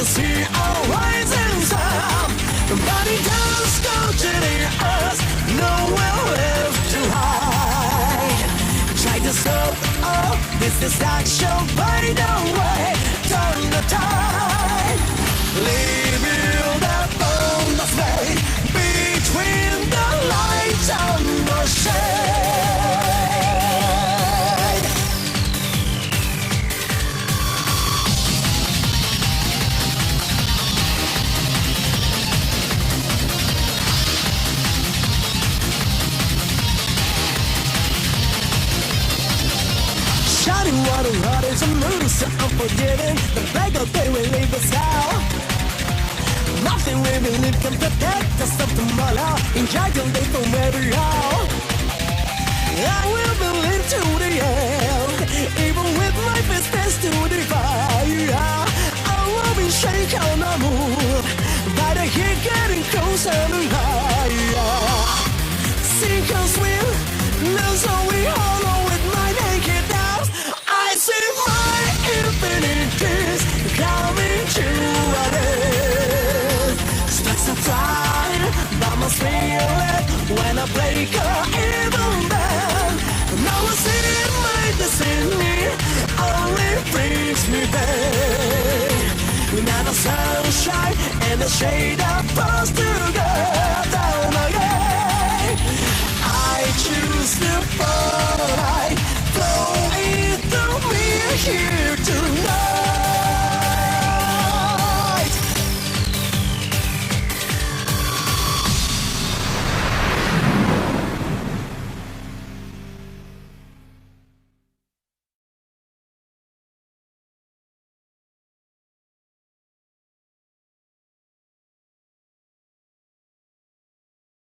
see a rising sun. Body down, scorching us, nowhere left to hide. Try to stop all this distraction, but it don't way. Turn the tide. Leaving that bone of fate between the lights and the shade. Shining water, heart is a mood so unforgiving. The flag of day will leave us out. Nothing we believe can protect us from tomorrow. Enjoy the day from where we are. I will believe to the end, even with my fists to the fire. I will be shaken on move by the heat getting closer and higher. Sink or swim, lose or we hollow with my naked arms. I see my infinite tears coming to an end. Strikes a pride by my spirit when I break a evil man. Now I see my destiny only brings me pain. Now the sunshine and the shade are forced to go down again. I choose the bright, flow it through me here